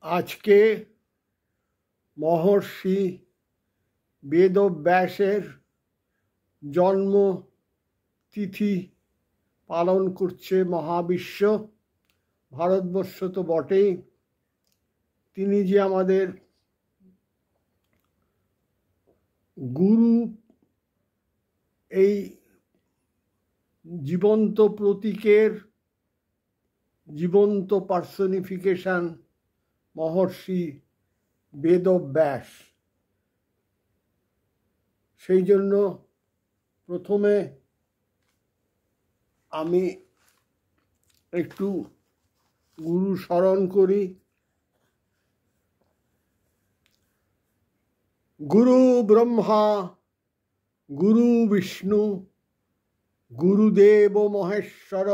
আজকে মহর্ষি বেদব্যাসের জন্ম তিথি পালন করছে মহাবিশ্ব। ভারতবর্ষ তো বটেই, তিনি যে আমাদের গুরু, এই জীবন্ত প্রতীকের জীবন্ত পার্সনিফিকেশন মহর্ষি বেদব্যাস। সেই জন্য প্রথমে আমি একটু গুরু স্মরণ করি। গুরু ব্রহ্মা, গুরু বিষ্ণু, গুরুদেব মহেশ্বর,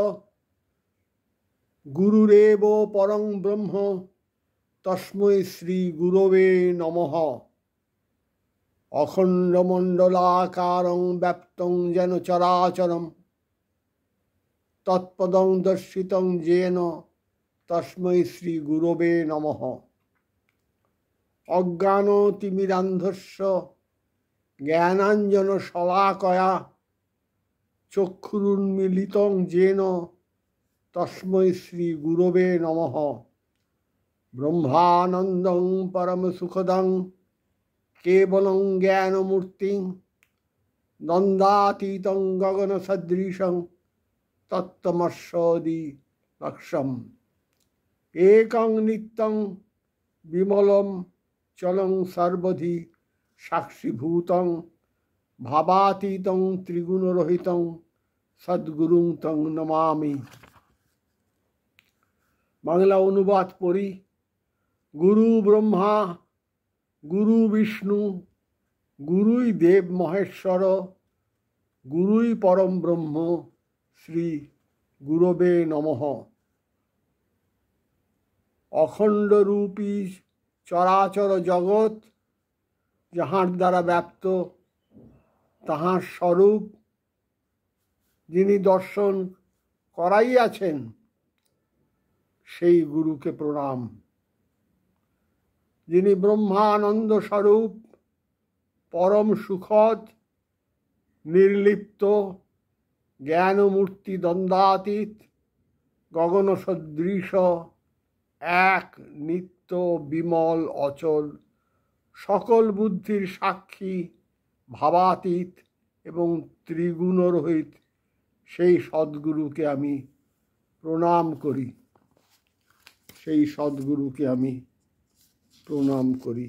গুরুরেব পরং ব্রহ্ম, তস্मै শ্রী গুরবে নমঃ। অখণ্ডমণ্ডলাকারং ব্যাপ্তং যেন চরাচরম, তৎপদং দর্শিতং যেন তস্मै শ্রী গুরবে নমঃ। অজ্ঞানতিমিরান্ধস্য জ্ঞানাঞ্জন শলাকয়া চক্ষুরুন্মীলিতং যেন তস্मै শ্রী গুরবে নমঃ। ব্রহ্মানন্দং পরমসুখদং কেবলং জ্ঞানমূর্তিং দ্বন্দ্বাতীতং গগনসদৃশং তত্ত্বমস্যাদি লক্ষ্যম। একং নিত্যং বিমলম চলং সর্বধি সাক্ষীভূতং ভাবাতীতং ত্রিগুণরহিতং সদ্গুরুং তং নমামি। বাংলা অনুবাদ পড়ি। গুরু ব্রহ্মা, গুরু বিষ্ণু, গুরুই দেব মহেশ্বর, গুরুই পরম ব্রহ্ম, শ্রী গুরবে নমঃ। অখণ্ডরূপী চরাচর জগৎ যাহার দ্বারা ব্যাপ্ত, তাহার স্বরূপ যিনি দর্শন করাইয়াছেন, সেই গুরুকে প্রণাম। যিনি ব্রহ্মানন্দ স্বরূপ, পরম সুখদ, নির্লিপ্ত, জ্ঞানমূর্তি দ্বন্দ্বাতীত, গগন সদৃশ, এক নিত্য বিমল অচল, সকল বুদ্ধির সাক্ষী, ভাবাতীত এবং ত্রিগুণরহিত, সেই সদ্গুরুকে আমি প্রণাম করি। সেই সদ্গুরুকে আমি প্রণাম করি।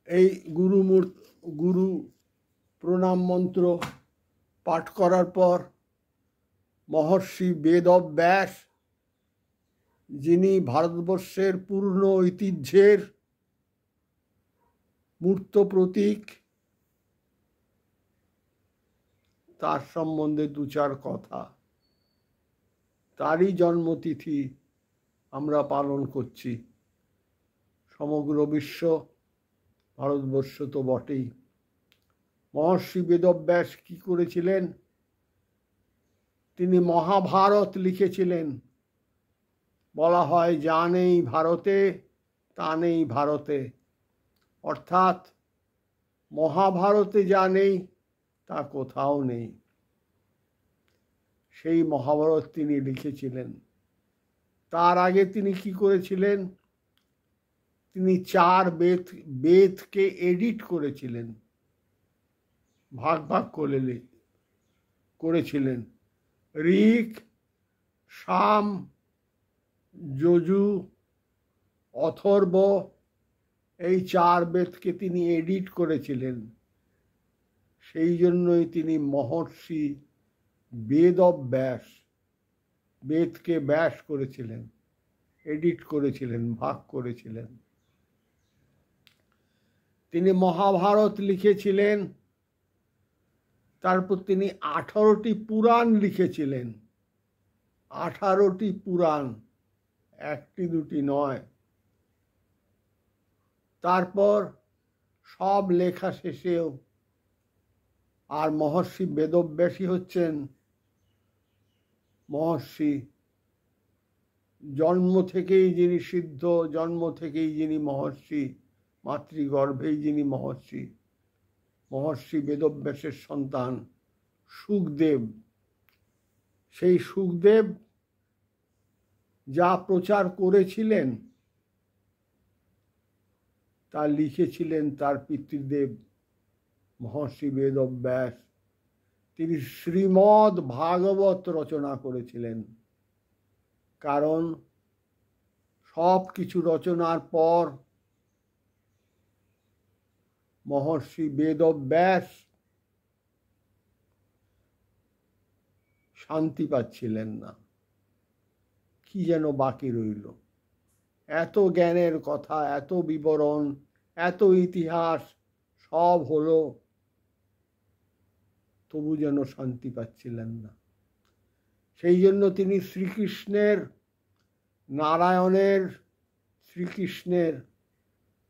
এই গুরু প্রণাম মন্ত্র পাঠ করার পর মহর্ষি বেদব্যাস, যিনি ভারতবর্ষের পূর্ণ ঐতিহ্যের মূর্ত প্রতীক, তার সম্বন্ধে দু চার কথা। তারই জন্মতিথি আমরা পালন করছি। সমগ্র বিশ্ব, ভারতবর্ষ তো বটেই। মহর্ষি বেদব্যাস কি করেছিলেন? তিনি মহাভারত লিখেছিলেন। বলা হয়, যা নেই ভারতে তা নেই ভারতে। অর্থাৎ মহাভারতে যা নেই তা কোথাও নেই। সেই মহাভারত তিনি লিখেছিলেন। তার আগে তিনি কি করেছিলেন? তিনি 4 বেদকে এডিট করেছিলেন, ভাগ ভাগ করেছিলেন। ঋক, সাম, যজু, অথর্ব, এই 4 বেদকে তিনি এডিট করেছিলেন। সেই জন্যই তিনি মহর্ষি বেদব্যাস, বেদকে ব্যাস করেছিলেন, এডিট করেছিলেন, ভাগ করেছিলেন। তিনি মহাভারত লিখেছিলেন। তারপর তিনি 18টি পুরাণ লিখেছিলেন। 18টি পুরাণ, একটি দুটি নয়। তারপর সব লেখা শেষেও, আর মহর্ষি বেদব্যাসই হচ্ছেন মহর্ষি, জন্ম থেকেই যিনি সিদ্ধ, জন্ম থেকেই যিনি মহর্ষি, মাতৃগর্ভেই যিনি মহর্ষি, মহর্ষি বেদব্যাসের সন্তান শুকদেব। সেই শুকদেব যা প্রচার করেছিলেন তা লিখেছিলেন তার পিতৃদেব মহর্ষি বেদব্যাস। তিনি শ্রীমদ্ ভাগবত রচনা করেছিলেন। কারণ সব কিছু রচনার পর মহর্ষি বেদব্যাস শান্তি পাচ্ছিলেন না। কি যেন বাকি রইল? এত জ্ঞানের কথা, এত বিবরণ, এত ইতিহাস সব হলো, তবু যেন শান্তি পাচ্ছিলেন না। সেই জন্য তিনি শ্রীকৃষ্ণের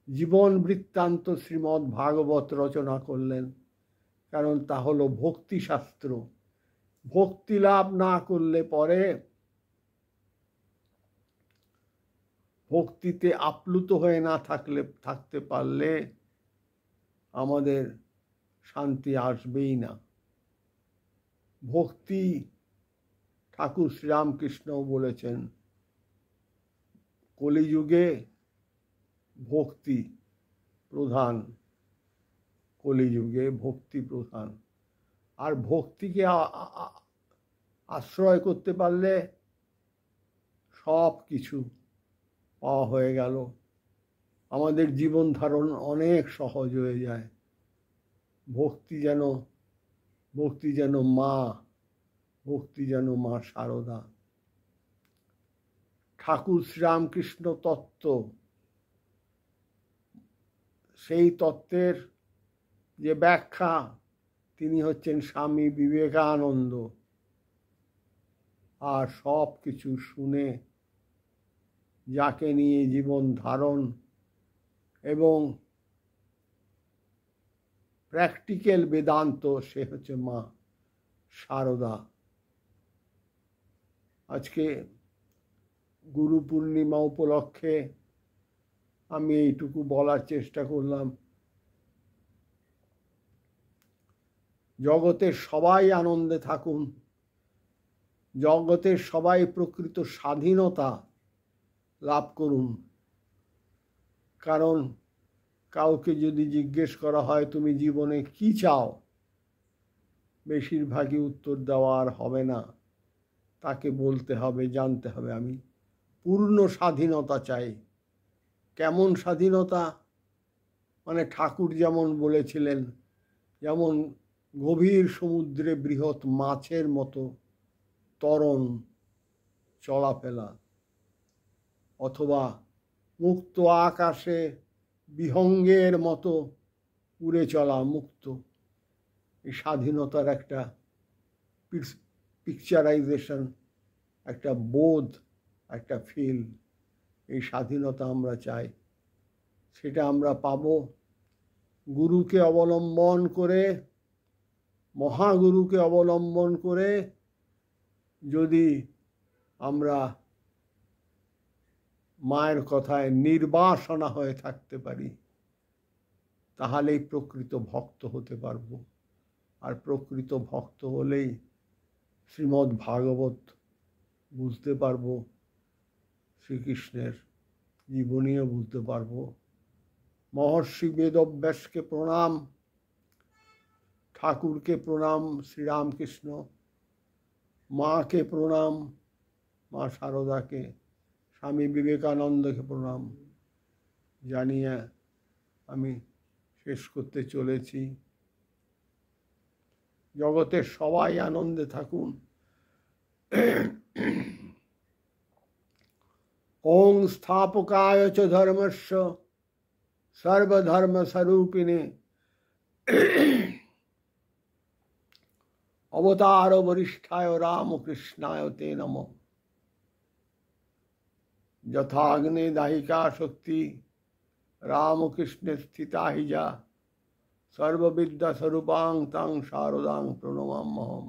জীবন বৃত্তান্ত শ্রীমদ্ ভাগবত রচনা করলেন। কারণ তা হলো ভক্তিশাস্ত্র। ভক্তি লাভ না করলে পরে, ভক্তিতে আপ্লুত হয়ে না থাকতে পারলে আমাদের শান্তি আসবেই না। ভক্তি, ঠাকুর শ্রীরামকৃষ্ণ বলেছেন, কলিযুগে ভক্তি প্রধান, কলিযুগে ভক্তি প্রধান। আর ভক্তিকে আশ্রয় করতে পারলে সব কিছু পাওয়া হয়ে গেল। আমাদের জীবন ধারণ অনেক সহজ হয়ে যায়। ভক্তি যেন মা, ভক্তি যেন মা শারদা। ঠাকুর শ্রীরামকৃষ্ণ তত্ত্ব, সেই তত্ত্বের যে ব্যাখ্যা, তিনি হচ্ছেন স্বামী বিবেকানন্দ। আর সব কিছু শুনে যাকে নিয়ে জীবন ধারণ এবং প্র্যাকটিক্যাল বেদান্ত, সে হচ্ছে মা শারদা। আজকে গুরু পূর্ণিমা উপলক্ষে আমি এইটুকু বলার চেষ্টা করলাম। জগতের সবাই আনন্দে থাকুন, জগতের সবাই প্রকৃত স্বাধীনতা লাভ করুন। কারণ কাউকে যদি জিজ্ঞেস করা হয় তুমি জীবনে কি চাও, বেশিরভাগই উত্তর দেওয়ার হবে না। তাকে বলতে হবে, জানতে হবে আমি পূর্ণ স্বাধীনতা চাই। কেমন স্বাধীনতা? মানে ঠাকুর যেমন বলেছিলেন, যেমন গভীর সমুদ্রে বৃহৎ মাছের মতো তরণ চলাফেরা, অথবা মুক্ত আকাশে বিহঙ্গের মতো উড়ে চলা, মুক্ত। এই স্বাধীনতার একটা পিকচারাইজেশন, একটা বোধ, একটা ফিল। এই স্বাধীনতা আমরা চাই, সেটা আমরা পাব গুরুকে অবলম্বন করে, মহাগুরুকে অবলম্বন করে। যদি আমরা মায়ের কথায় নির্বাসনা হয়ে থাকতে পারি, তাহলেই প্রকৃত ভক্ত হতে পারব। আর প্রকৃত ভক্ত হলেই শ্রীমদ্ ভাগবত বুঝতে পারব, শ্রীকৃষ্ণের জীবনীও বুঝতে পারব। মহর্ষি বেদব্যাসকে প্রণাম, ঠাকুরকে প্রণাম, শ্রীরামকৃষ্ণ, মাকে প্রণাম, মা শারদাকে, স্বামী বিবেকানন্দকে প্রণাম জানিয়ে আমি শেষ করতে চলেছি। জগতের সবাই আনন্দে থাকুন। ওং স্থাপকায় চ ধর্মস্য সর্বধর্ম স্বরূপিণে অবতার বরিষ্ঠায় রামকৃষ্ণায় তে নমঃ। যথাগ্নে দাহিকা শক্তি রামকৃষ্ণে স্থিতা হি যা, সর্ববিদ্যা স্বরূপাং তাং শারদাং প্রণমাম্যহম।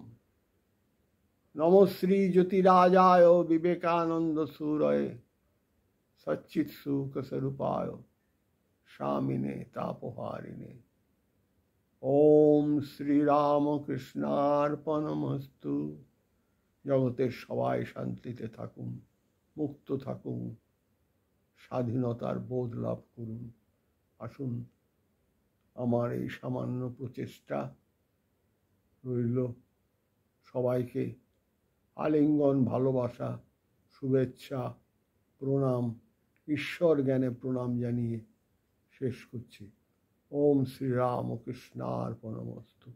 নম শ্রী জ্যোতিরাজায় বিবেকানন্দ সুরয়ে সচ্চিৎ সুখ স্বরূপায় স্বামিনে তাপহারিণে। ওম শ্রীরামকৃষ্ণার্পণমস্তু। জগতের সবাই শান্তিতে থাকুন, মুক্ত থাকুন, স্বাধীনতার বোধ লাভ করুন। আসুন, আমার এই সামান্য প্রচেষ্টা রইল সবাইকে আলিঙ্গন, ভালোবাসা, শুভেচ্ছা, প্রণাম, ঈশ্বর জ্ঞানে প্রণাম জানিয়ে শেষ করছি। ওম শ্রীরামকৃষ্ণার্পণমস্তু।